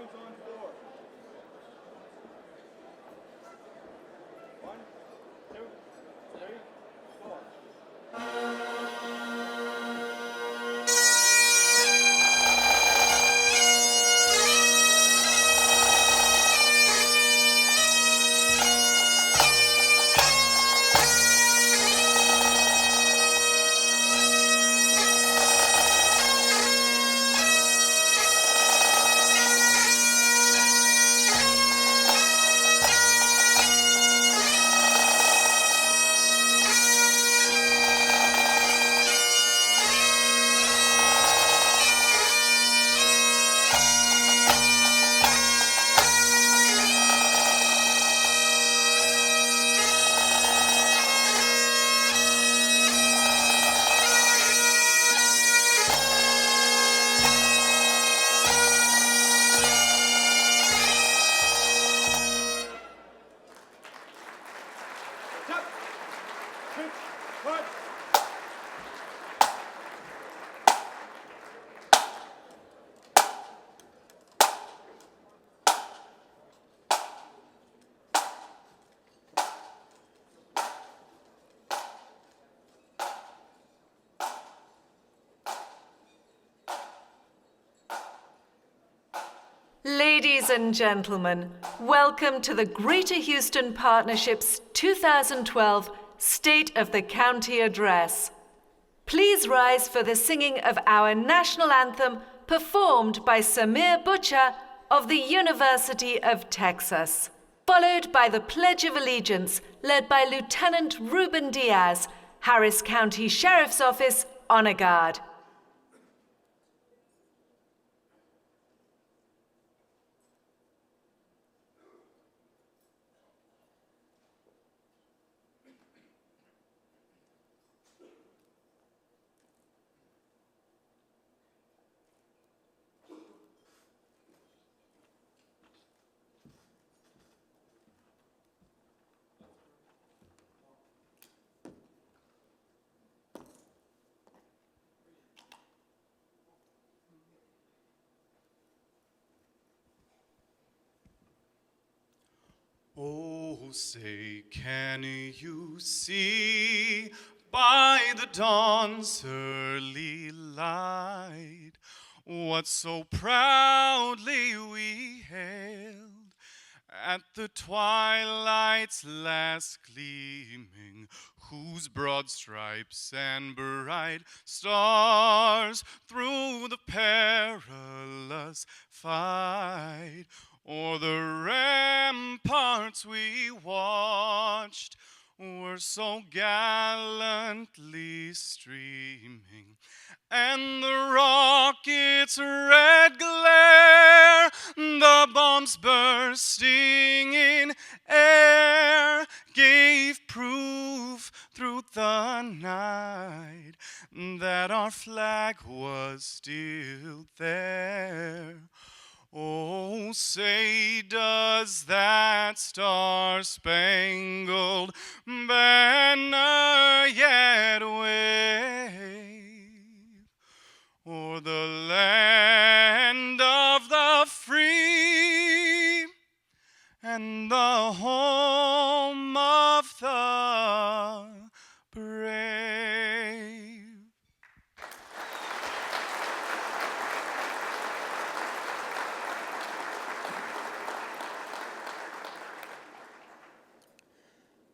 Songs on 4. 1, 2, 3, 4. Ladies and gentlemen, welcome to the Greater Houston Partnership's 2012 State of the County Address. Please rise for the singing of our national anthem performed by Samir Butcher of the University of Texas, followed by the Pledge of Allegiance led by Lieutenant Ruben Diaz, Harris County Sheriff's Office Honor Guard. Oh, say, can you see by the dawn's early light what so proudly we hailed at the twilight's last gleaming, whose broad stripes and bright stars through the perilous fight o'er the ramparts we watched were so gallantly streaming, and the rocket's red glare, the bombs bursting in air, gave proof through the night that our flag was still there. Oh, say, does that star-spangled banner yet wave o'er the land of the free and the home of the brave?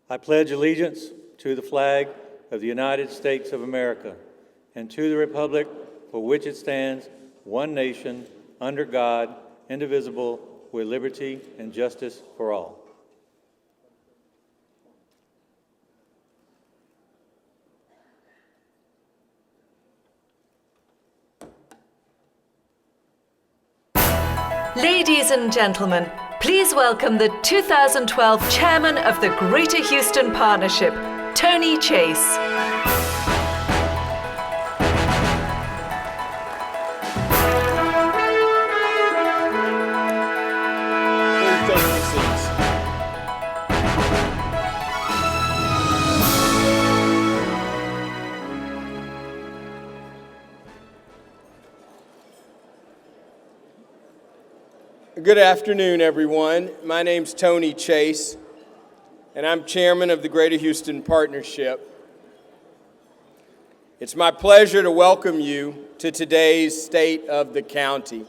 I pledge allegiance to the flag of the United States of America and to the republic for which it stands, one nation, under God, indivisible, with liberty and justice for all. Ladies and gentlemen, please welcome the 2012 Chairman of the Greater Houston Partnership, Tony Chase. Good afternoon, everyone. My name's Tony Chase, and I'm chairman of the Greater Houston Partnership. It's my pleasure to welcome you to today's State of the County.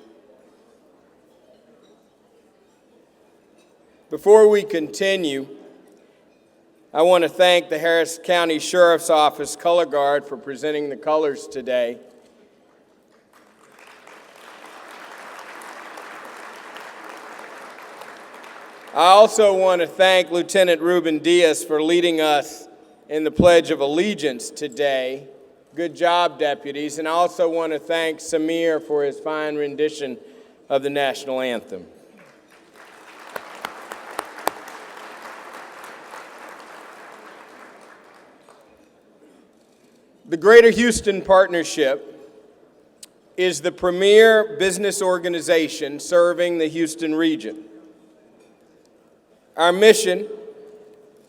Before we continue, I want to thank the Harris County Sheriff's Office Color Guard for presenting the colors today. I also want to thank Lieutenant Ruben Diaz for leading us in the Pledge of Allegiance today. Good job, deputies. And I also want to thank Samir for his fine rendition of the national anthem. The Greater Houston Partnership is the premier business organization serving the Houston region. Our mission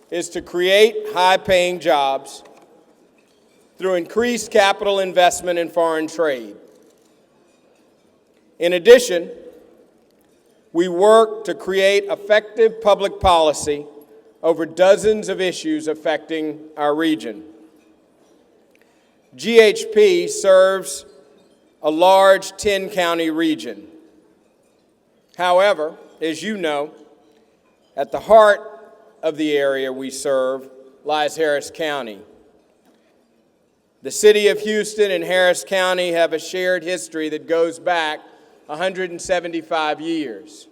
is to create high-paying jobs through increased capital investment in foreign trade. In addition, we work to create effective public policy over dozens of issues affecting our region. GHP serves a large 10-county region. However, as you know, at the heart of the area we serve lies Harris County. The city of Houston and Harris County have a shared history that goes back 175 years.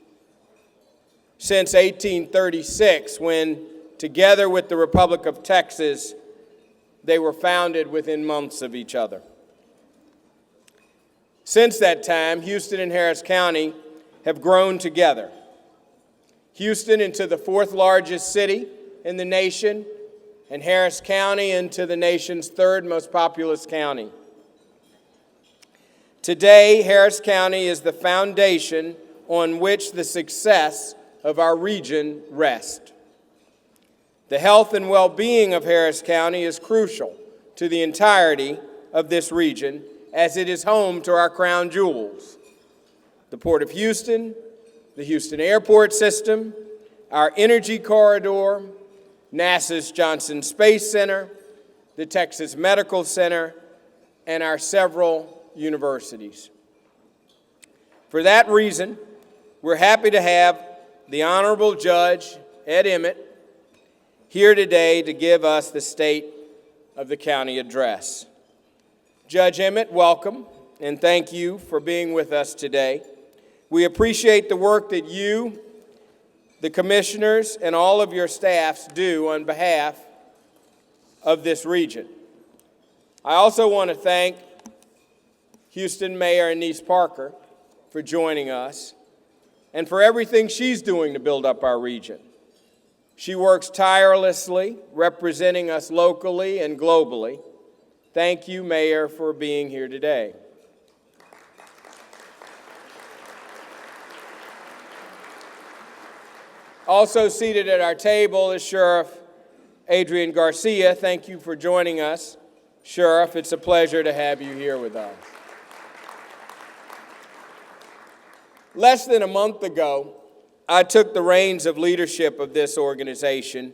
Since 1836, when, together with the Republic of Texas, they were founded within months of each other. Since that time, Houston and Harris County have grown together. Houston into the fourth largest city in the nation, and Harris County into the nation's third most populous county. Today, Harris County is the foundation on which the success of our region rests. The health and well-being of Harris County is crucial to the entirety of this region, as it is home to our crown jewels: the Port of Houston, the Houston Airport System, our energy corridor, NASA's Johnson Space Center, the Texas Medical Center, and our several universities. For that reason, we're happy to have the Honorable Judge Ed Emmett here today to give us the State of the County address. Judge Emmett, welcome, and thank you for being with us today. We appreciate the work that you, the commissioners, and all of your staffs do on behalf of this region. I also want to thank Houston Mayor Anise Parker for joining us and for everything she's doing to build up our region. She works tirelessly, representing us locally and globally. Thank you, Mayor, for being here today. Also seated at our table is Sheriff Adrian Garcia. Thank you for joining us. Sheriff, it's a pleasure to have you here with us. Less than a month ago, I took the reins of leadership of this organization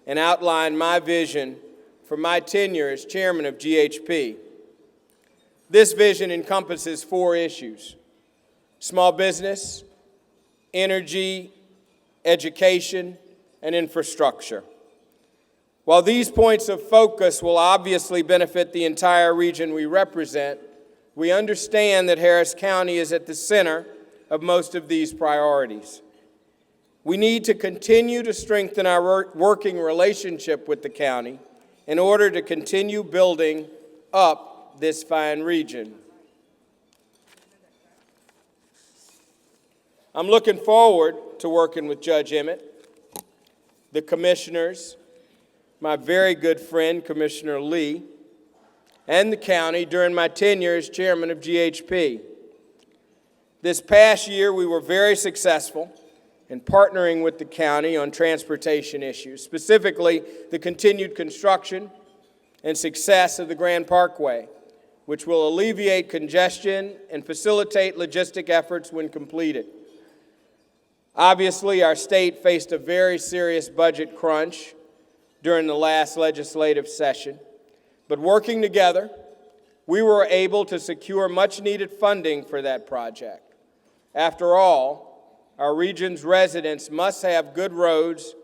and outlined my vision for my tenure as chairman of GHP. This vision encompasses 4 issues: small business, energy, education, and infrastructure. While these points of focus will obviously benefit the entire region we represent, we understand that Harris County is at the center of most of these priorities. We need to continue to strengthen our working relationship with the county in order to continue building up this fine region. I'm looking forward to working with Judge Emmett, the commissioners, my very good friend, Commissioner Lee, and the county during my tenure as chairman of GHP. This past year, we were very successful in partnering with the county on transportation issues, specifically the continued construction and success of the Grand Parkway, which will alleviate congestion and facilitate logistic efforts when completed. Obviously, our state faced a very serious budget crunch during the last legislative session, but working together, we were able to secure much-needed funding for that project. After all, our region's residents must have good roads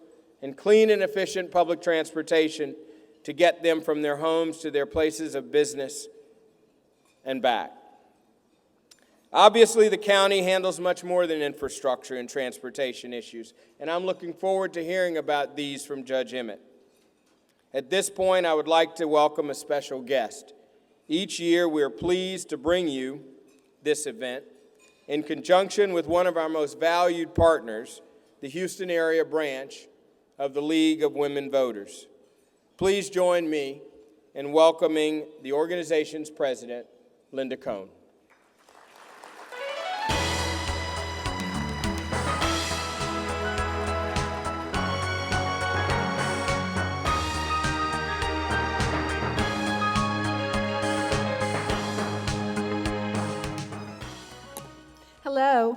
and clean and efficient public transportation to get them from their homes to their places of business and back. Obviously, the county handles much more than infrastructure and transportation issues, and I'm looking forward to hearing about these from Judge Emmett. At this point, I would like to welcome a special guest. Each year, we are pleased to bring you this event in conjunction with one of our most valued partners, the Houston area branch of the League of Women Voters. Please join me in welcoming the organization's president, Linda Cohn. Hello,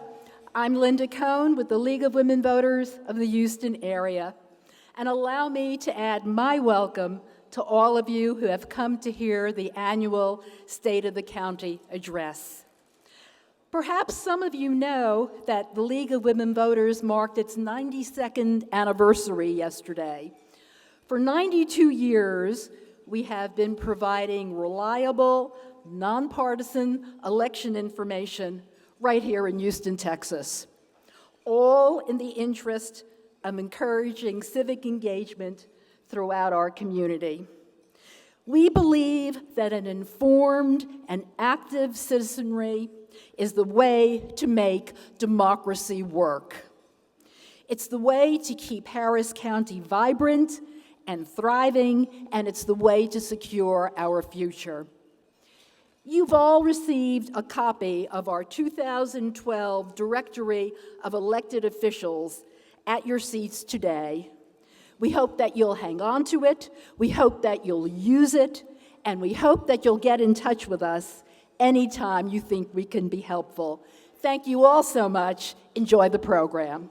I'm Linda Cohn with the League of Women Voters of the Houston area. And allow me to add my welcome to all of you who have come to hear the annual State of the County address. Perhaps some of you know that the League of Women Voters marked its 92nd anniversary yesterday. For 92 years, we have been providing reliable, nonpartisan election information right here in Houston, Texas, all in the interest of encouraging civic engagement throughout our community. We believe that an informed and active citizenry is the way to make democracy work. It's the way to keep Harris County vibrant and thriving, and it's the way to secure our future. You've all received a copy of our 2012 Directory of Elected Officials at your seats today. We hope that you'll hang on to it, we hope that you'll use it, and we hope that you'll get in touch with us anytime you think we can be helpful. Thank you all so much. Enjoy the program.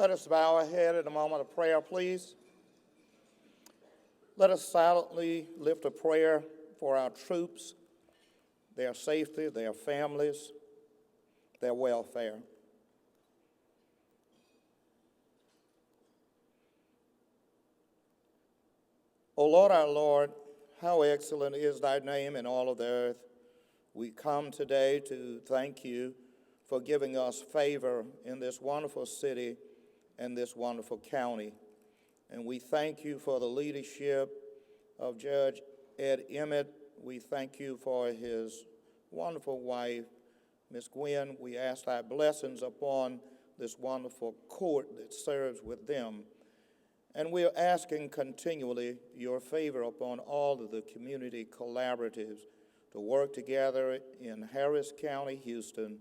Let us bow our head in a moment of prayer, please. Let us silently lift a prayer for our troops, their safety, their families, their welfare. O Lord, our Lord, how excellent is thy name in all of the earth. We come today to thank you for giving us favor in this wonderful city and this wonderful county. And we thank you for the leadership of Judge Ed Emmett. We thank you for his wonderful wife, Miss Gwen. We ask thy blessings upon this wonderful court that serves with them. And we are asking continually your favor upon all of the community collaboratives to work together in Harris County, Houston,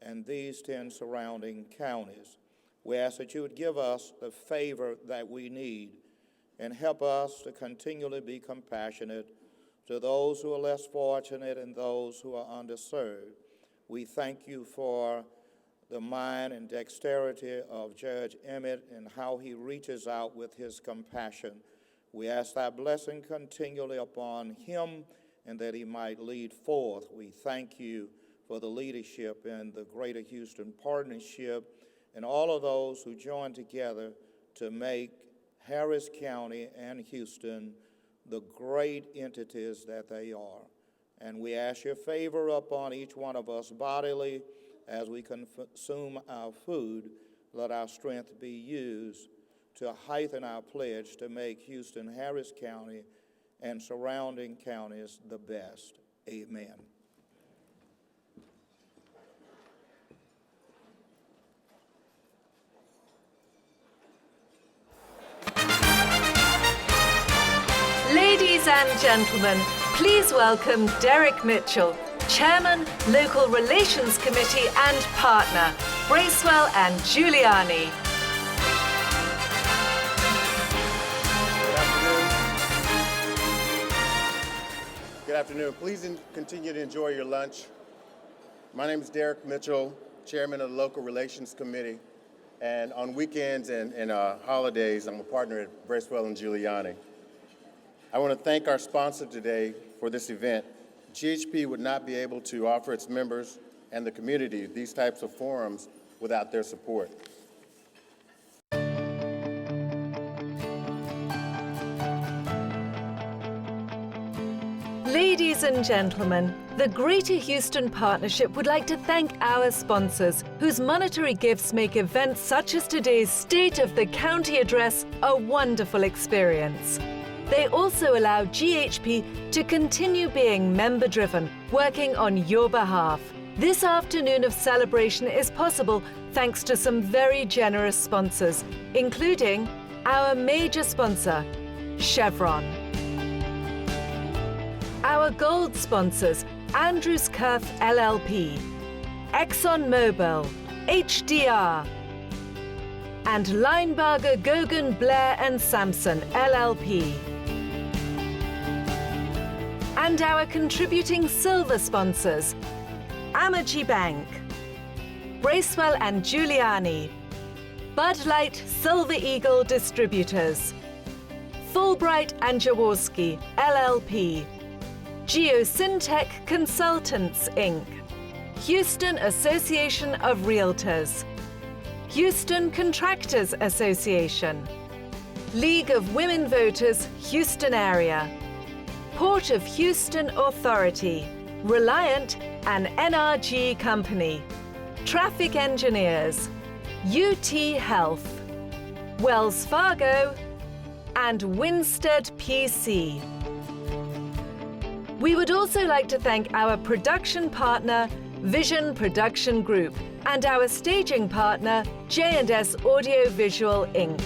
and these 10 surrounding counties. We ask that you would give us the favor that we need and help us to continually be compassionate to those who are less fortunate and those who are underserved. We thank you for the mind and dexterity of Judge Emmett and how he reaches out with his compassion. We ask thy blessing continually upon him and that he might lead forth. We thank you for the leadership in the Greater Houston Partnership and all of those who join together to make Harris County and Houston the great entities that they are. And we ask your favor upon each one of us bodily as we consume our food. Let our strength be used to heighten our pledge to make Houston, Harris County, and surrounding counties the best. Amen. Ladies Ladies and gentlemen, please welcome Derek Mitchell, Chairman, Local Relations Committee and Partner, Bracewell and Giuliani. Good afternoon. Please continue to enjoy your lunch. My name is Derek Mitchell, Chairman of the Local Relations Committee. And on weekends and holidays, I'm a partner at Bracewell and Giuliani. I want to thank our sponsor today for this event. GHP would not be able to offer its members and the community these types of forums without their support. Ladies and gentlemen, the Greater Houston Partnership would like to thank our sponsors, whose monetary gifts make events such as today's State of the County Address a wonderful experience. They also allow GHP to continue being member-driven, working on your behalf. This afternoon of celebration is possible thanks to some very generous sponsors, including our major sponsor, Chevron. Our gold sponsors, Andrews Kurth LLP, ExxonMobil, HDR, and Linebarger Gogan Blair and Sampson LLP. And our contributing silver sponsors, Amegy Bank, Bracewell and Giuliani, Bud Light Silver Eagle Distributors, Fulbright and Jaworski LLP, Geosyntech Consultants, Inc., Houston Association of Realtors, Houston Contractors Association, League of Women Voters, Houston Area, Port of Houston Authority, Reliant and NRG Company, Traffic Engineers, UT Health, Wells Fargo, and Winstead PC. We would also like to thank our production partner, Vision Production Group, and our staging partner, J&S Audio Visual Inc.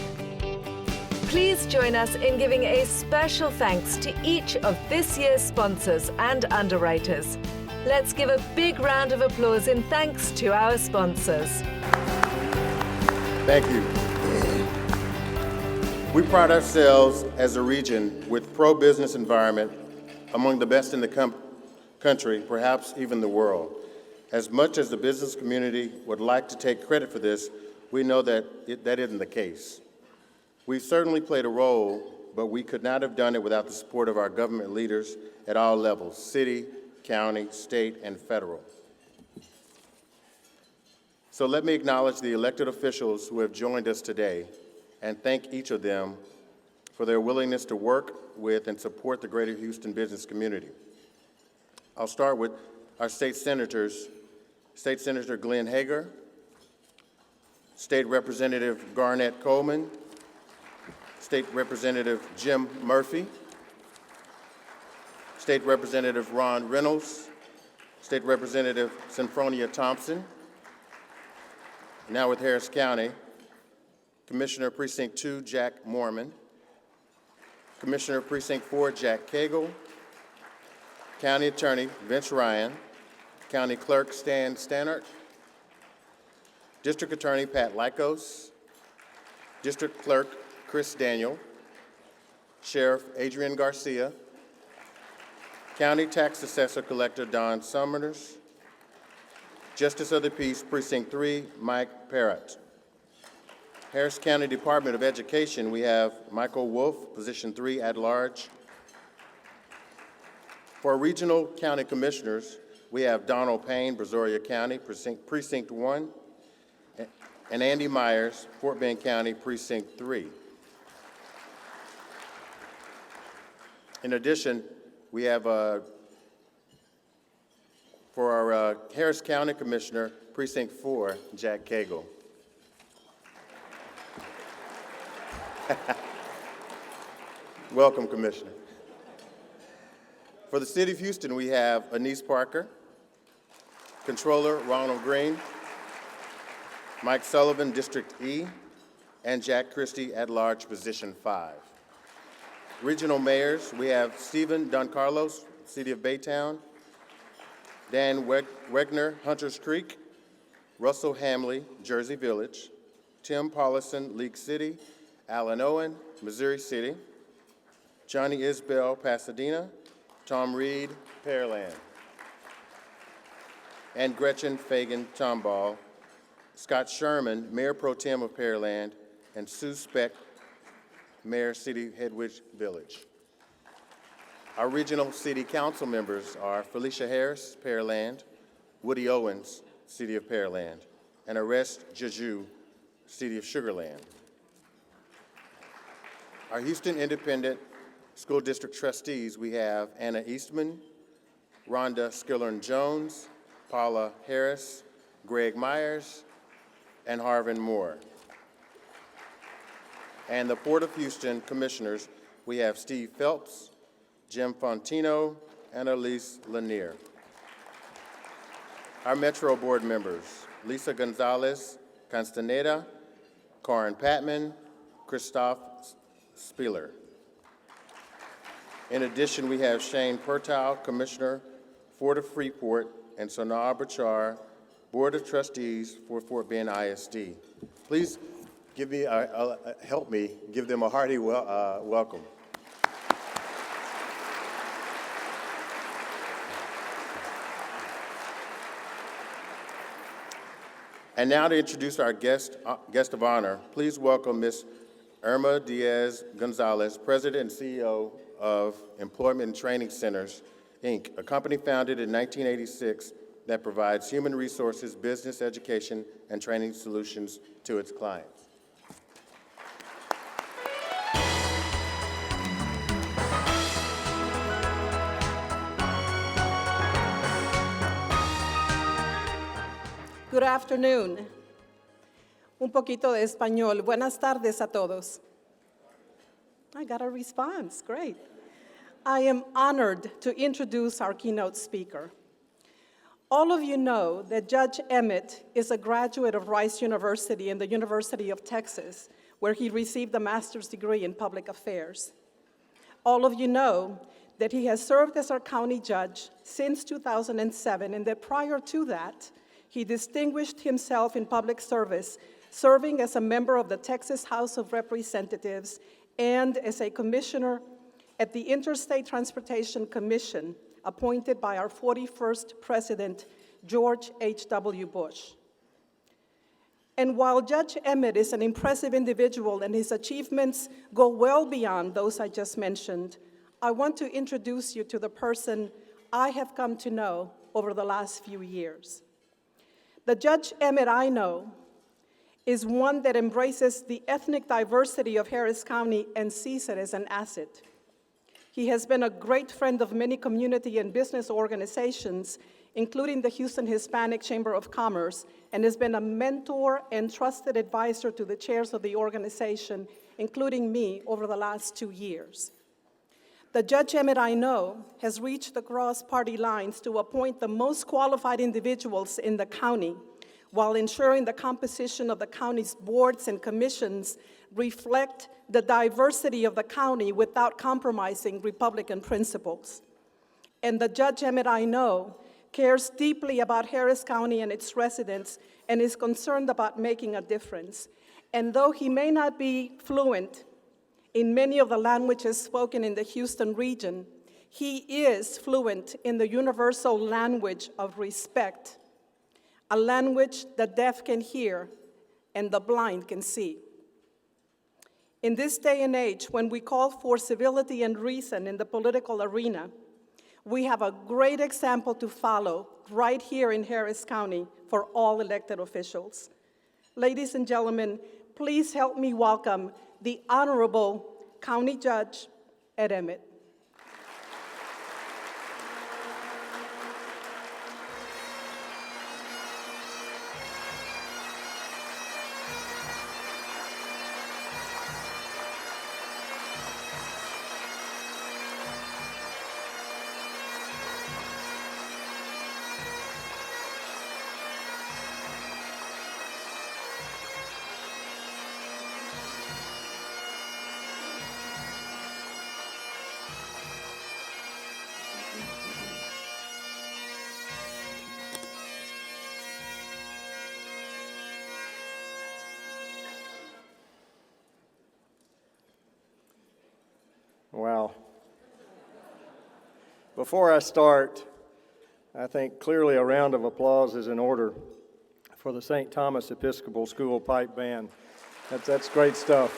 Please join us in giving a special thanks to each of this year's sponsors and underwriters. Let's give a big round of applause in thanks to our sponsors. Thank you. We pride ourselves as a region with pro-business environment among the best in the country, perhaps even the world. As much as the business community would like to take credit for this, we know that that isn't the case. We've certainly played a role, but we could not have done it without the support of our government leaders at all levels, city, county, state, and federal. So let me acknowledge the elected officials who have joined us today and thank each of them for their willingness to work with and support the Greater Houston business community. I'll start with our state senators, State Senator Glenn Hager, State Representative Garnett Coleman, State Representative Jim Murphy, State Representative Ron Reynolds, State Representative Synfronia Thompson. Now with Harris County, Commissioner Precinct 2, Jack Mormon, Commissioner Precinct 4, Jack Cagle, County Attorney Vince Ryan, County Clerk Stan Stannard, District Attorney Pat Lykos, District Clerk Chris Daniel, Sheriff Adrian Garcia, County Tax Assessor Collector Don Summers, Justice of the Peace Precinct 3, Mike Parrott. Harris County Department of Education, we have Michael Wolf, Position 3 at large. For regional county commissioners, we have Donald Payne, Brazoria County, Precinct 1, and Andy Myers, Fort Bend County, Precinct 3. In addition, we have for our Harris County Commissioner, Precinct 4, Jack Cagle. Welcome, Commissioner. For the City of Houston, we have Anise Parker, Controller Ronald Green, Mike Sullivan, District E, and Jack Christie at large, Position 5. Regional mayors, we have Stephen Don Carlos, City of Baytown, Dan Wegner, Hunters Creek, Russell Hamley, Jersey Village, Tim Paulison, League City, Alan Owen, Missouri City, Johnny Isbell, Pasadena, Tom Reed, Pearland, and Gretchen Fagan Tomball, Scott Sherman, Mayor Pro Tem of Pearland, and Sue Speck, Mayor City Hedwig Village. Our regional city council members are Felicia Harris, Pearland, Woody Owens, City of Pearland, and Arrest Jeju, City of Sugarland. Our Houston Independent School District trustees, we have Anna Eastman, Rhonda Skillern-Jones, Paula Harris, Greg Myers, and Harvin Moore. And the Port of Houston commissioners, we have Steve Phelps, Jim Fontino, and Elise Lanier. Our Metro Board members, Lisa Gonzalez Castaneda, Karin Patman, Christoph Spieler. In addition, we have Shane Pertow, Commissioner, Fort of Freeport, and Sonar Bachar, Board of Trustees for Fort Bend ISD. Please give me help me give them a hearty welcome. And now to introduce our guest of honor, please welcome Ms. Irma Diaz Gonzalez, President and CEO of Employment and Training Centers, Inc., a company founded in 1986 that provides human resources, business education, and training solutions to its clients. Good afternoon. Un poquito de español. Buenas tardes a todos. I got a response. Great. I am honored to introduce our keynote speaker. All of you know that Judge Emmett is a graduate of Rice University and the University of Texas, where he received a master's degree in public affairs. All of you know that he has served as our county judge since 2007, and that prior to that, he distinguished himself in public service, serving as a member of the Texas House of Representatives and as a commissioner at the Interstate Transportation Commission, appointed by our 41st President, George H.W. Bush. And while Judge Emmett is an impressive individual and his achievements go well beyond those I just mentioned, I want to introduce you to the person I have come to know over the last few years. The Judge Emmett I know is one that embraces the ethnic diversity of Harris County and sees it as an asset. He has been a great friend of many community and business organizations, including the Houston Hispanic Chamber of Commerce, and has been a mentor and trusted advisor to the chairs of the organization, including me, over the last 2 years. The Judge Emmett I know has reached across party lines to appoint the most qualified individuals in the county, while ensuring the composition of the county's boards and commissions reflect the diversity of the county without compromising Republican principles. And the Judge Emmett I know cares deeply about Harris County and its residents and is concerned about making a difference. And though he may not be fluent in many of the languages spoken in the Houston region, he is fluent in the universal language of respect, a language the deaf can hear and the blind can see. In this day and age, when we call for civility and reason in the political arena, we have a great example to follow right here in Harris County for all elected officials. Ladies and gentlemen, please help me welcome the Honorable County Judge Ed Emmett. Before I start, I think clearly a round of applause is in order for the St. Thomas Episcopal School Pipe Band. That's great stuff.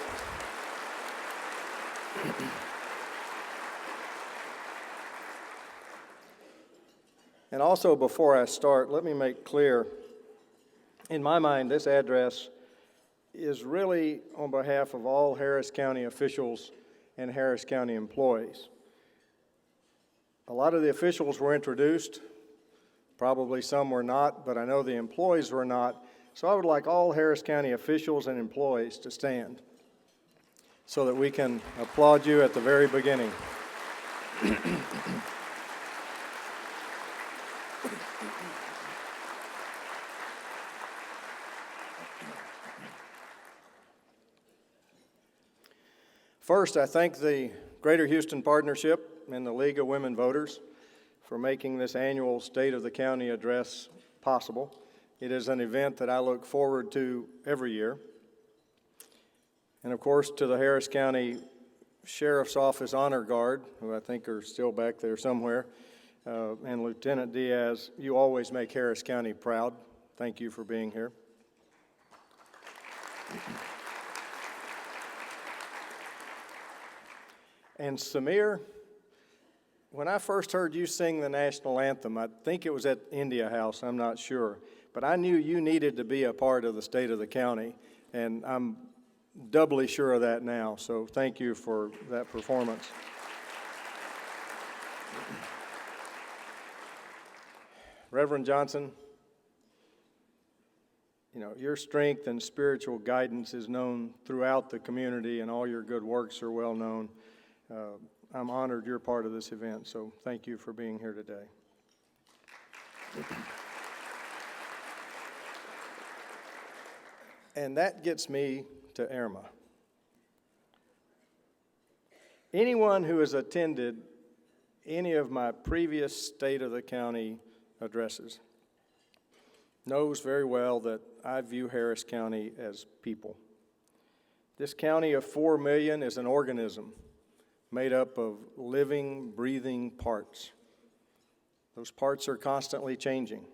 And also, before I start, let me make clear, in my mind, this address is really on behalf of all Harris County officials and Harris County employees. A lot of the officials were introduced, probably some were not, but I know the employees were not. So I would like all Harris County officials and employees to stand so that we can applaud you at the very beginning. First, I thank the Greater Houston Partnership and the League of Women Voters for making this annual State of the County address possible. It is an event that I look forward to every year. And of course, to the Harris County Sheriff's Office Honor Guard, who I think are still back there somewhere, and Lieutenant Diaz, you always make Harris County proud. Thank you for being here. And Samir, when I first heard you sing the national anthem, I think it was at India House, I'm not sure, but I knew you needed to be a part of the State of the County, and I'm doubly sure of that now, so thank you for that performance. Reverend Johnson, you know, your strength and spiritual guidance is known throughout the community, and all your good works are well known. I'm honored you're part of this event, so thank you for being here today. And that gets me to Irma. Anyone who has attended any of my previous State of the County addresses knows very well that I view Harris County as people. This county of 4 million is an organism made up of living, breathing parts. Those parts are constantly changing.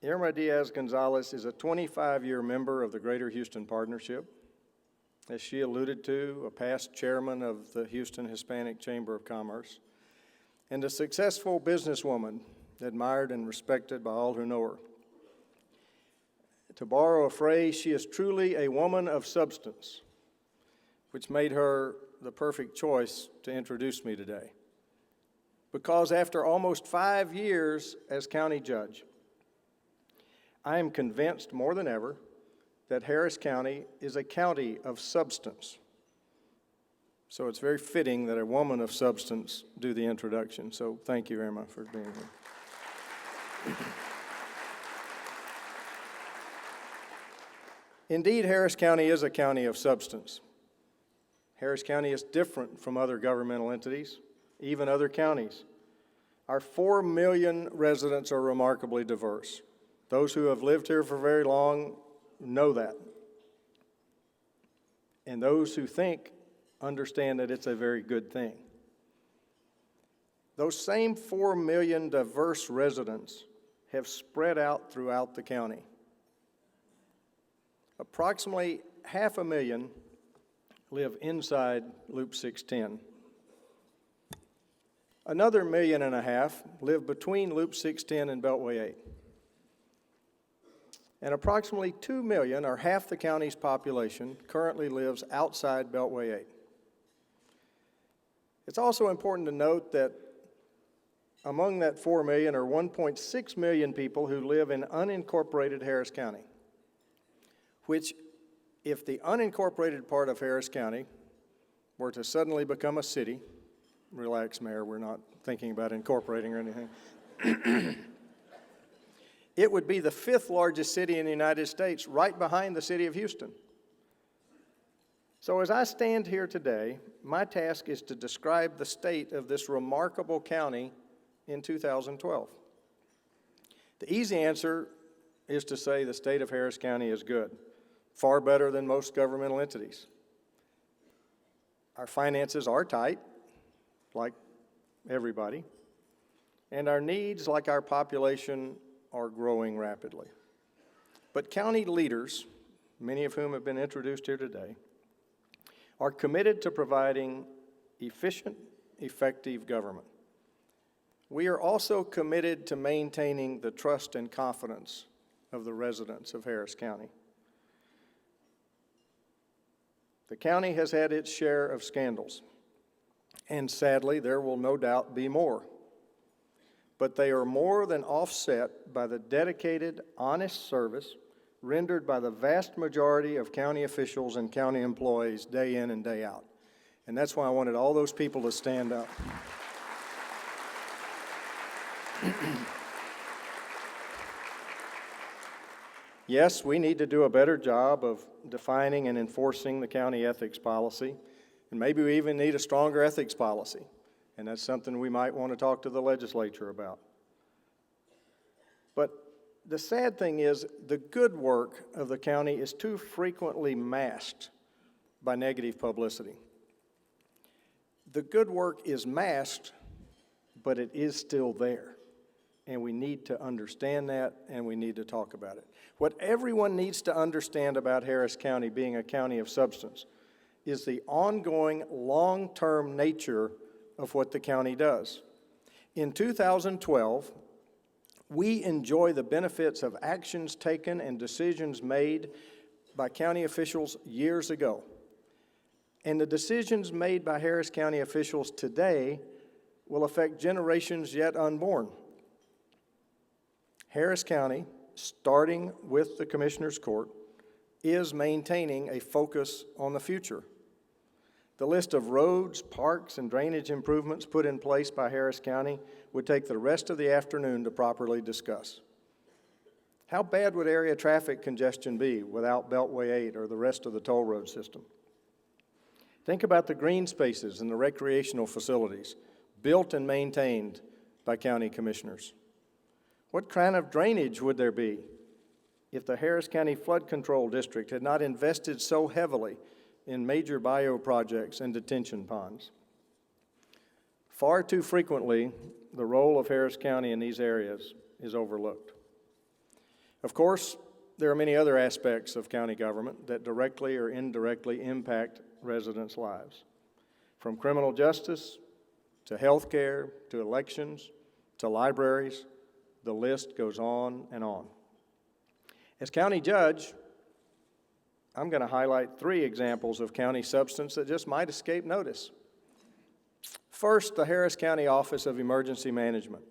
Irma Diaz-Gonzalez is a 25-year member of the Greater Houston Partnership. As she alluded to, a past chairman of the Houston Hispanic Chamber of Commerce, and a successful businesswoman admired and respected by all who know her. To borrow a phrase, she is truly a woman of substance, which made her the perfect choice to introduce me today. Because after almost 5 years as county judge, I am convinced more than ever that Harris County is a county of substance. So it's very fitting that a woman of substance do the introduction. So thank you, Irma, for being here. Indeed, Harris County is a county of substance. Harris County is different from other governmental entities, even other counties. Our 4 million residents are remarkably diverse. Those who have lived here for very long know that. And those who think understand that it's a very good thing. Those same 4 million diverse residents have spread out throughout the county. Approximately 500,000 live inside Loop 610. Another 1.5 million live between Loop 610 and Beltway 8. And approximately 2 million, or half the county's population, currently lives outside Beltway 8. It's also important to note that among that 4 million are 1.6 million people who live in unincorporated Harris County, which, if the unincorporated part of Harris County were to suddenly become a city, relax, Mayor, we're not thinking about incorporating or anything, it would be the 5th largest city in the United States, right behind the city of Houston. So as I stand here today, my task is to describe the state of this remarkable county in 2012. The easy answer is to say the state of Harris County is good, far better than most governmental entities. Our finances are tight, like everybody, and our needs, like our population, are growing rapidly. But county leaders, many of whom have been introduced here today, are committed to providing efficient, effective government. We are also committed to maintaining the trust and confidence of the residents of Harris County. The county has had its share of scandals, and sadly, there will no doubt be more. But they are more than offset by the dedicated, honest service rendered by the vast majority of county officials and county employees day in and day out. And that's why I wanted all those people to stand up. Yes, we need to do a better job of defining and enforcing the county ethics policy, and maybe we even need a stronger ethics policy, and that's something we might want to talk to the legislature about. But the sad thing is, the good work of the county is too frequently masked by negative publicity. The good work is masked, but it is still there. And we need to understand that, and we need to talk about it. What everyone needs to understand about Harris County being a county of substance is the ongoing long-term nature of what the county does. In 2012, we enjoy the benefits of actions taken and decisions made by county officials years ago. And the decisions made by Harris County officials today will affect generations yet unborn. Harris County, starting with the Commissioner's Court, is maintaining a focus on the future. The list of roads, parks, and drainage improvements put in place by Harris County would take the rest of the afternoon to properly discuss. How bad would area traffic congestion be without Beltway 8 or the rest of the toll road system? Think about the green spaces and the recreational facilities built and maintained by county commissioners. What kind of drainage would there be if the Harris County Flood Control District had not invested so heavily in major bio projects and detention ponds? Far too frequently, the role of Harris County in these areas is overlooked. Of course, there are many other aspects of county government that directly or indirectly impact residents' lives. From criminal justice, to health care, to elections, to libraries, the list goes on and on. As county judge, I'm going to highlight 3 examples of county substance that just might escape notice. First, the Harris County Office of Emergency Management.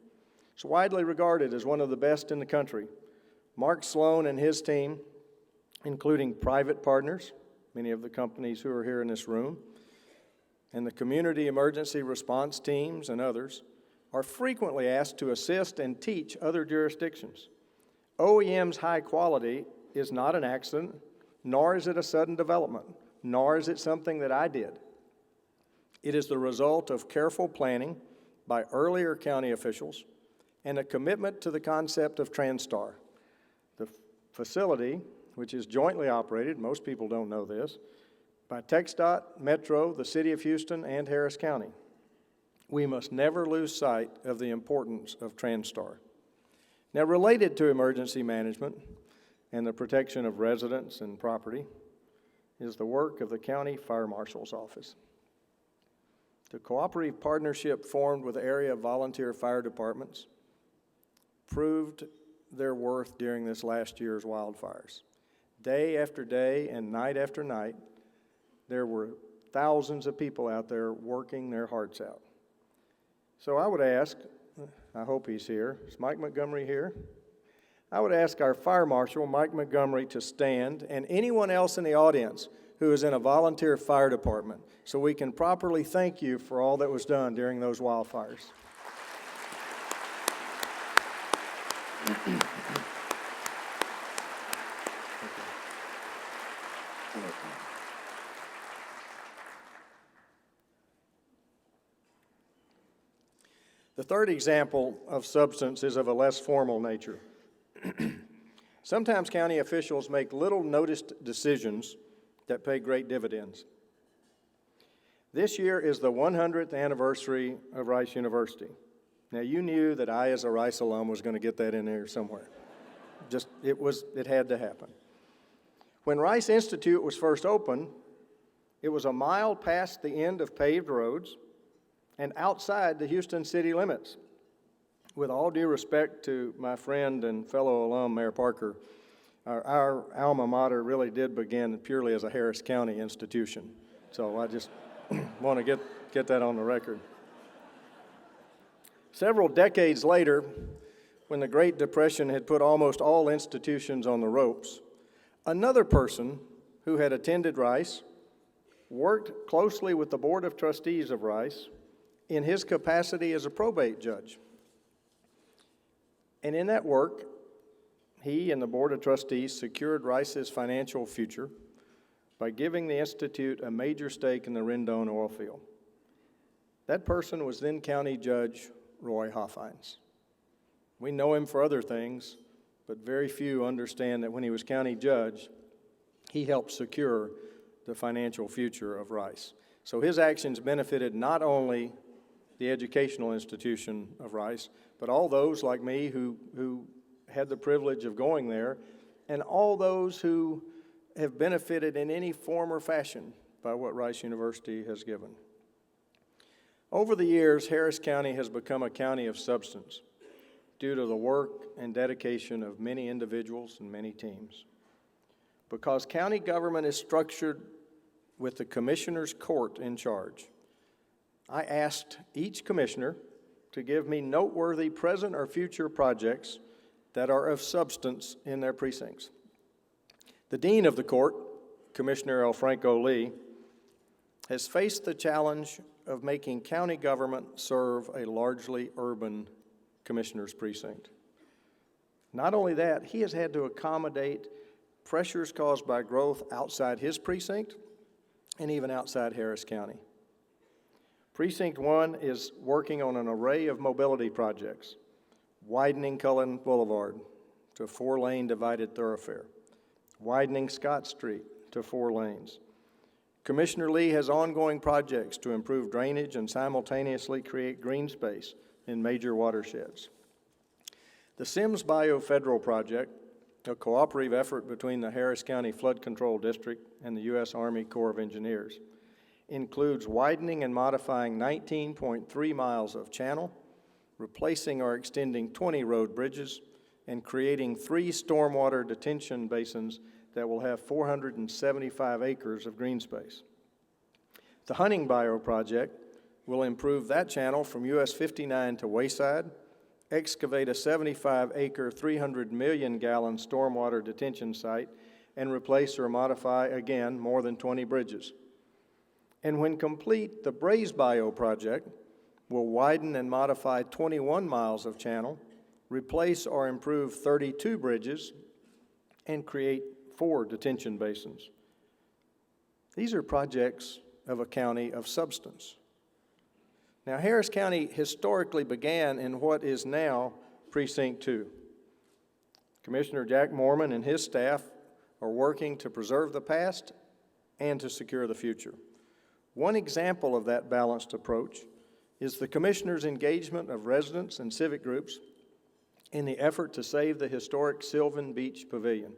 It's widely regarded as one of the best in the country. Mark Sloan and his team, including private partners, many of the companies who are here in this room, and the community emergency response teams and others, are frequently asked to assist and teach other jurisdictions. OEM's high quality is not an accident, nor is it a sudden development, nor is it something that I did. It is the result of careful planning by earlier county officials and a commitment to the concept of TransStar. The facility, which is jointly operated, most people don't know this, by TxDOT, Metro, the City of Houston, and Harris County. We must never lose sight of the importance of TransStar. Now, related to emergency management and the protection of residents and property is the work of the County Fire Marshal's Office. The cooperative partnership formed with area volunteer fire departments proved their worth during this last year's wildfires. Day after day and night after night, there were thousands of people out there working their hearts out. So I would ask, I hope he's here, is Mike Montgomery here? I would ask our fire marshal, Mike Montgomery, to stand, and anyone else in the audience who is in a volunteer fire department, so we can properly thank you for all that was done during those wildfires. The third example of substance is of a less formal nature. Sometimes county officials make little noticed decisions that pay great dividends. This year is the 100th anniversary of Rice University. Now, you knew that I, as a Rice alum, was going to get that in there somewhere. It had to happen. When Rice Institute was first opened, it was a mile past the end of paved roads and outside the Houston city limits. With all due respect to my friend and fellow alum, Mayor Parker, our alma mater really did begin purely as a Harris County institution. So I just want to get that on the record. Several decades later, when the Great Depression had put almost all institutions on the ropes, another person who had attended Rice worked closely with the Board of Trustees of Rice in his capacity as a probate judge. And in that work, he and the Board of Trustees secured Rice's financial future by giving the Institute a major stake in the Rendon oil field. That person was then County Judge Roy Hoffines. We know him for other things, but very few understand that when he was county judge, he helped secure the financial future of Rice. So his actions benefited not only the educational institution of Rice, but all those like me who had the privilege of going there, and all those who have benefited in any form or fashion by what Rice University has given. Over the years, Harris County has become a county of substance due to the work and dedication of many individuals and many teams. Because county government is structured with the commissioner's court in charge, I asked each commissioner to give me noteworthy present or future projects that are of substance in their precincts. The dean of the court, Commissioner Alfranco Lee, has faced the challenge of making county government serve a largely urban commissioner's precinct. Not only that, he has had to accommodate pressures caused by growth outside his precinct and even outside Harris County. Precinct 1 is working on an array of mobility projects, widening Cullen Boulevard to a 4-lane divided thoroughfare, widening Scott Street to 4 lanes. Commissioner Lee has ongoing projects to improve drainage and simultaneously create green space in major watersheds. The Sims Bayou Federal Project, a cooperative effort between the Harris County Flood Control District and the U.S. Army Corps of Engineers, includes widening and modifying 19.3 miles of channel, replacing or extending 20 road bridges, and creating 3 stormwater detention basins that will have 475 acres of green space. The Hunting Bayou Project will improve that channel from US 59 to Wayside, excavate a 75-acre, 300 million gallon stormwater detention site, and replace or modify, again, more than 20 bridges. And when complete, the Braze Bayou Project will widen and modify 21 miles of channel, replace or improve 32 bridges, and create 4 detention basins. These are projects of a county of substance. Now, Harris County historically began in what is now Precinct 2. Commissioner Jack Mormon and his staff are working to preserve the past and to secure the future. One example of that balanced approach is the Commissioner's engagement of residents and civic groups in the effort to save the historic Sylvan Beach Pavilion.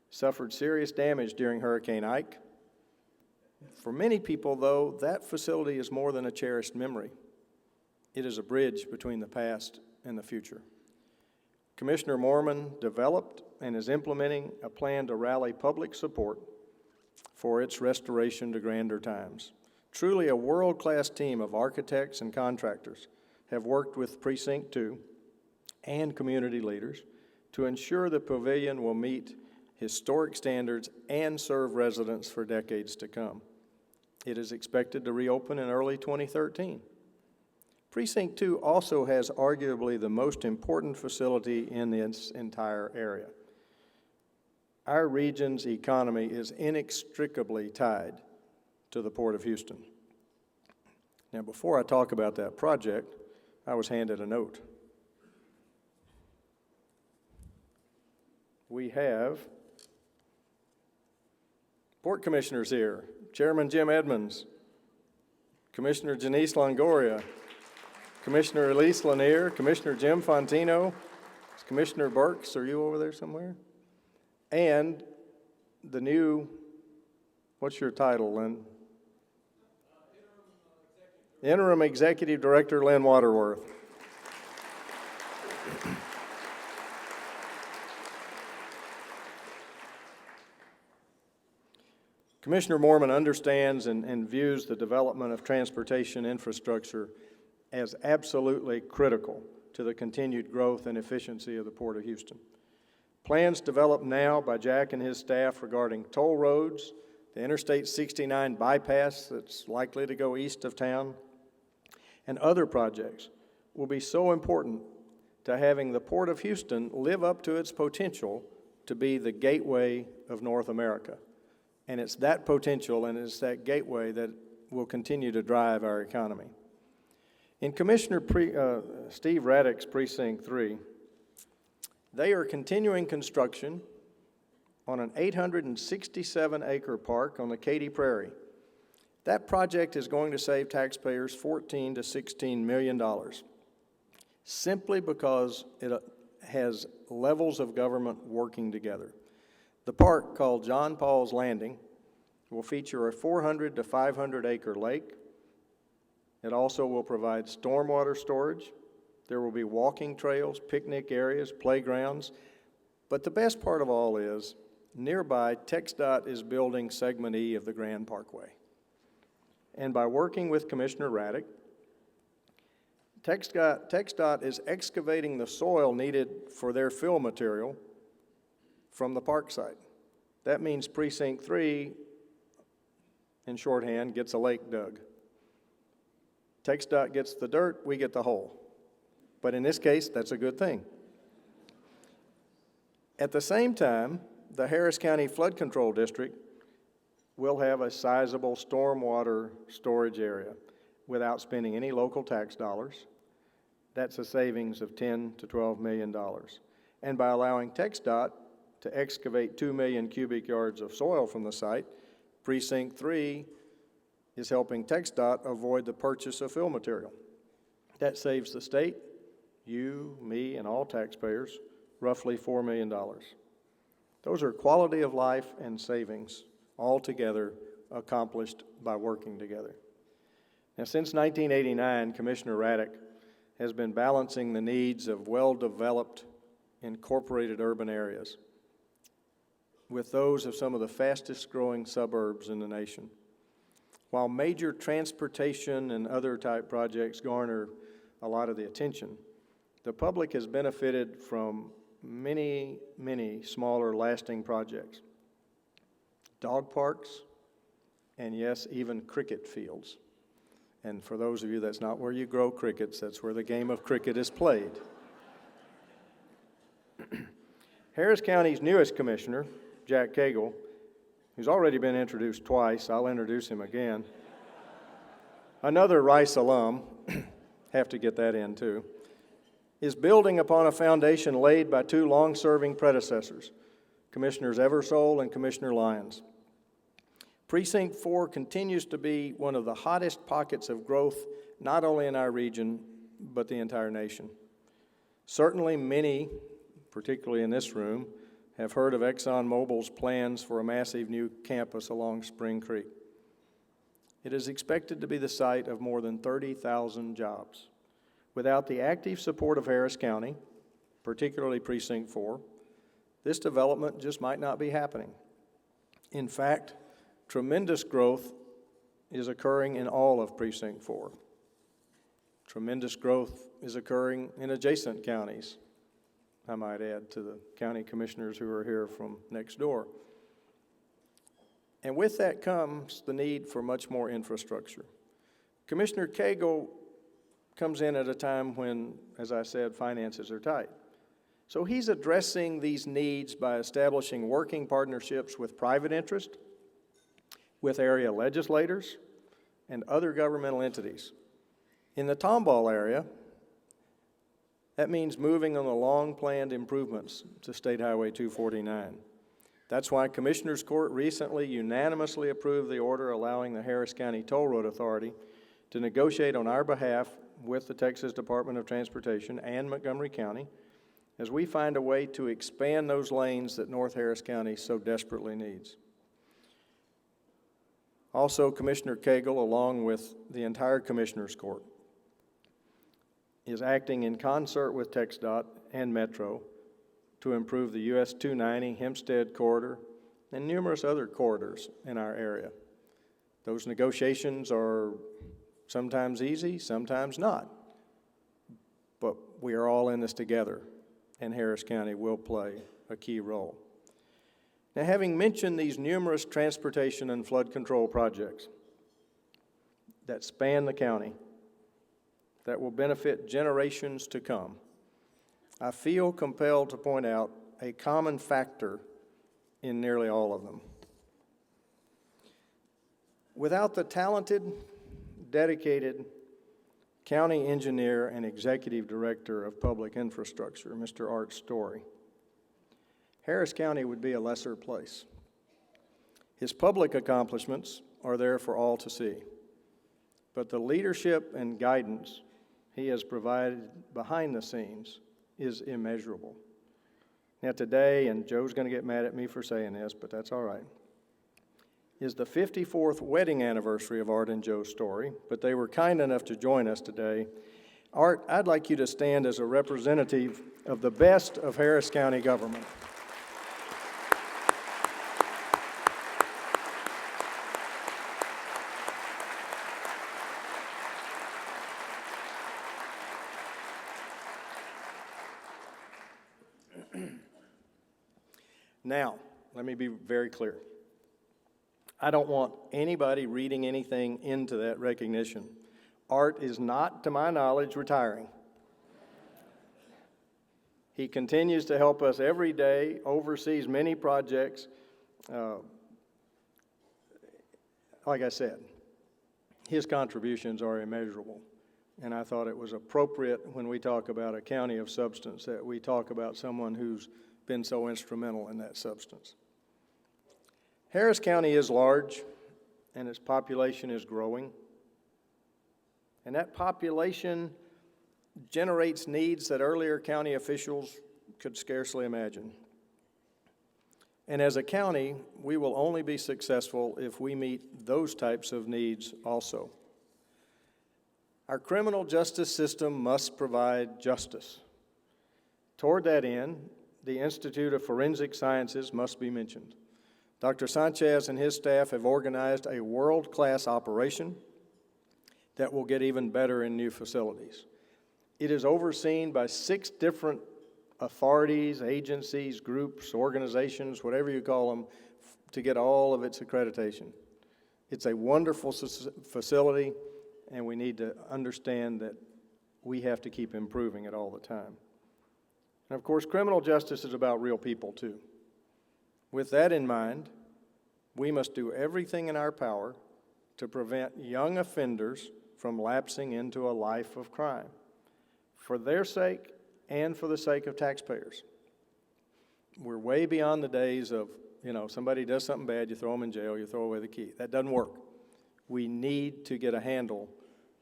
Suffered serious damage during Hurricane Ike. For many people, though, that facility is more than a cherished memory. It is a bridge between the past and the future. Commissioner Mormon developed and is implementing a plan to rally public support for its restoration to grander times. Truly a world-class team of architects and contractors have worked with Precinct 2 and community leaders to ensure the pavilion will meet historic standards and serve residents for decades to come. It is expected to reopen in early 2013. Precinct 2 also has arguably the most important facility in this entire area. Our region's economy is inextricably tied to the Port of Houston. Now, before I talk about that project, I was handed a note. We have Port Commissioners here, Chairman Jim Edmonds, Commissioner Janice Longoria, Commissioner Elise Lanier, Commissioner Jim Fontino, Commissioner Burks, are you over there somewhere? And the new, what's your title, Lynn? Interim Executive Director Lynn Waterworth. Commissioner Mormon understands and views the development of transportation infrastructure as absolutely critical to the continued growth and efficiency of the Port of Houston. Plans developed now by Jack and his staff regarding toll roads, the Interstate 69 bypass that's likely to go east of town, and other projects will be so important to having the Port of Houston live up to its potential to be the gateway of North America. And it's that potential and it's that gateway that will continue to drive our economy. In Commissioner Steve Raddick's Precinct 3, they are continuing construction on an 867-acre park on the Katy Prairie. That project is going to save taxpayers $14 to $16 million, simply because it has levels of government working together. The park, called John Paul's Landing, will feature a 400 to 500-acre lake. It also will provide stormwater storage. There will be walking trails, picnic areas, playgrounds. But the best part of all is, nearby, TxDOT is building Segment E of the Grand Parkway. And by working with Commissioner Raddick, TxDOT is excavating the soil needed for their fill material from the park site. That means Precinct 3, in shorthand, gets a lake dug. TxDOT gets the dirt, we get the hole. But in this case, that's a good thing. At the same time, the Harris County Flood Control District will have a sizable stormwater storage area without spending any local tax dollars. That's a savings of $10 to $12 million. And by allowing TxDOT to excavate 2 million cubic yards of soil from the site, Precinct 3 is helping TxDOT avoid the purchase of fill material. That saves the state, you, me, and all taxpayers, roughly $4 million. Those are quality of life and savings, all together accomplished by working together. Now, since 1989, Commissioner Raddick has been balancing the needs of well-developed, incorporated urban areas with those of some of the fastest-growing suburbs in the nation. While major transportation and other type projects garner a lot of the attention, the public has benefited from many, many smaller lasting projects. Dog parks, and yes, even cricket fields. And for those of you, that's not where you grow crickets, that's where the game of cricket is played. Harris County's newest commissioner, Jack Cagle, who's already been introduced twice, I'll introduce him again. Another Rice alum, have to get that in too, is building upon a foundation laid by two long-serving predecessors, Commissioners Eversole and Commissioner Lyons. Precinct 4 continues to be one of the hottest pockets of growth, not only in our region, but the entire nation. Certainly many, particularly in this room, have heard of ExxonMobil's plans for a massive new campus along Spring Creek. It is expected to be the site of more than 30,000 jobs. Without the active support of Harris County, particularly Precinct 4, this development just might not be happening. In fact, tremendous growth is occurring in all of Precinct 4. Tremendous growth is occurring in adjacent counties, I might add, to the county commissioners who are here from next door. And with that comes the need for much more infrastructure. Commissioner Cagle comes in at a time when, as I said, finances are tight. So he's addressing these needs by establishing working partnerships with private interest, with area legislators, and other governmental entities. In the Tomball area, that means moving on the long-planned improvements to State Highway 249. That's why Commissioners Court recently unanimously approved the order allowing the Harris County Toll Road Authority to negotiate on our behalf with the Texas Department of Transportation and Montgomery County as we find a way to expand those lanes that North Harris County so desperately needs. Also, Commissioner Cagle, along with the entire Commissioners Court, is acting in concert with TxDOT and Metro to improve the US 290 Hempstead corridor and numerous other corridors in our area. Those negotiations are sometimes easy, sometimes not, but we are all in this together, and Harris County will play a key role. Now, having mentioned these numerous transportation and flood control projects that span the county, that will benefit generations to come, I feel compelled to point out a common factor in nearly all of them. Without the talented, dedicated county engineer and executive director of public infrastructure, Mr. Art Story, Harris County would be a lesser place. His public accomplishments are there for all to see, but the leadership and guidance he has provided behind the scenes is immeasurable. Now today, and Joe's going to get mad at me for saying this, but that's all right, is the 54th wedding anniversary of Art and Joe Story, but they were kind enough to join us today. Art, I'd like you to stand as a representative of the best of Harris County government. Now, let me be very clear. I don't want anybody reading anything into that recognition. Art is not, to my knowledge, retiring. He continues to help us every day, oversees many projects. Like I said, his contributions are immeasurable. And I thought it was appropriate when we talk about a county of substance that we talk about someone who's been so instrumental in that substance. Harris County is large, and its population is growing. And that population generates needs that earlier county officials could scarcely imagine. And as a county, we will only be successful if we meet those types of needs also. Our criminal justice system must provide justice. Toward that end, the Institute of Forensic Sciences must be mentioned. Dr. Sanchez and his staff have organized a world-class operation that will get even better in new facilities. It is overseen by 6 different authorities, agencies, groups, organizations, whatever you call them, to get all of its accreditation. It's a wonderful facility, and we need to understand that we have to keep improving it all the time. And of course, criminal justice is about real people too. With that in mind, we must do everything in our power to prevent young offenders from lapsing into a life of crime, for their sake and for the sake of taxpayers. We're way beyond the days of, somebody does something bad, you throw them in jail, you throw away the key. That doesn't work. We need to get a handle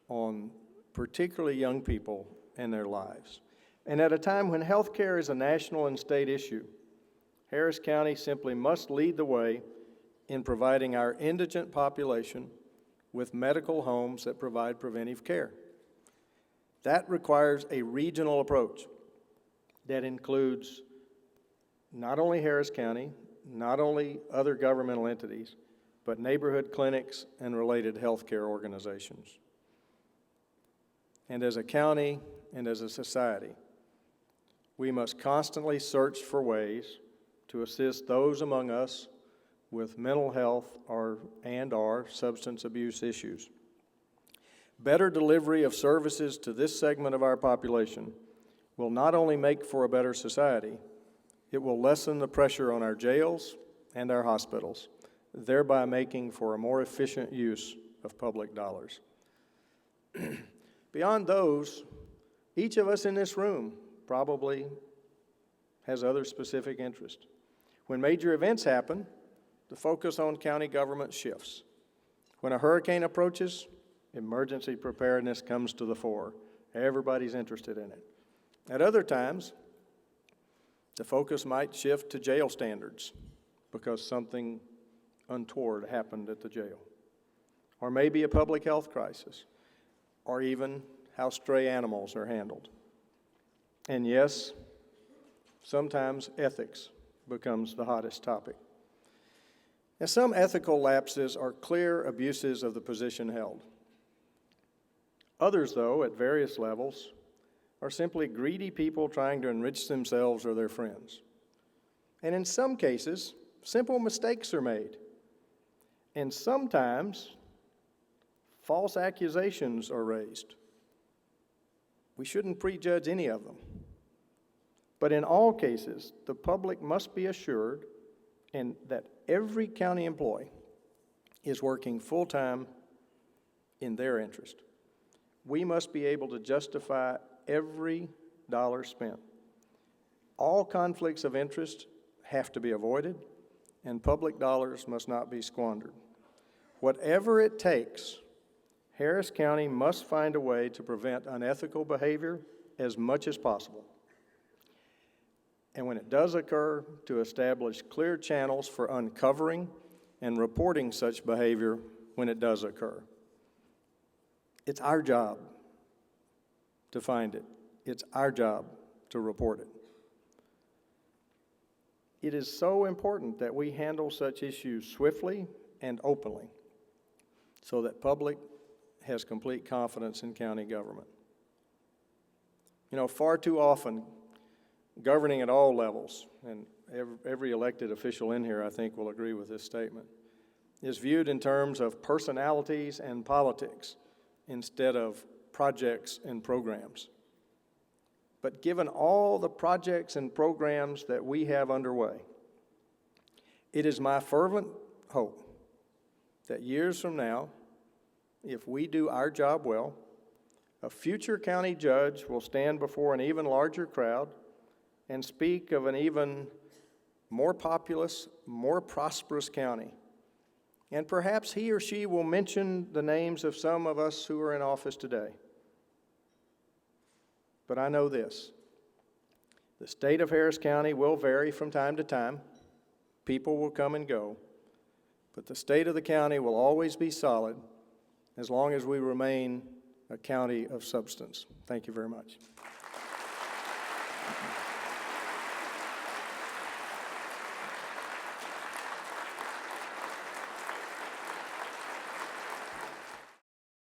on particularly young people and their lives. And at a time when health care is a national and state issue, Harris County simply must lead the way in providing our indigent population with medical homes that provide preventive care. That requires a regional approach that includes not only Harris County, not only other governmental entities, but neighborhood clinics and related healthcare organizations. And as a county and as a society, we must constantly search for ways to assist those among us with mental health or substance abuse issues. Better delivery of services to this segment of our population will not only make for a better society, it will lessen the pressure on our jails and our hospitals, thereby making for a more efficient use of public dollars. Beyond those, each of us in this room probably has other specific interests. When major events happen, the focus on county government shifts. When a hurricane approaches, emergency preparedness comes to the fore. Everybody's interested in it. At other times, the focus might shift to jail standards because something untoward happened at the jail, or maybe a public health crisis, or even how stray animals are handled. And yes, sometimes ethics becomes the hottest topic. Now, some ethical lapses are clear abuses of the position held. Others, though, at various levels, are simply greedy people trying to enrich themselves or their friends. And in some cases, simple mistakes are made. And sometimes, false accusations are raised. We shouldn't prejudge any of them. But in all cases, the public must be assured and that every county employee is working full-time in their interest. We must be able to justify every dollar spent. All conflicts of interest have to be avoided, and public dollars must not be squandered. Whatever it takes, Harris County must find a way to prevent unethical behavior as much as possible. And when it does occur, to establish clear channels for uncovering and reporting such behavior when it does occur. It's our job to find it. It's our job to report it. It is so important that we handle such issues swiftly and openly so that public has complete confidence in county government. You know, far too often, governing at all levels, and every elected official in here, I think, will agree with this statement, is viewed in terms of personalities and politics instead of projects and programs. But given all the projects and programs that we have underway, it is my fervent hope that years from now, if we do our job well, a future county judge will stand before an even larger crowd and speak of an even more populous, more prosperous county. And perhaps he or she will mention the names of some of us who are in office today. But I know this: the state of Harris County will vary from time to time. People will come and go. But the state of the county will always be solid as long as we remain a county of substance. Thank you very much.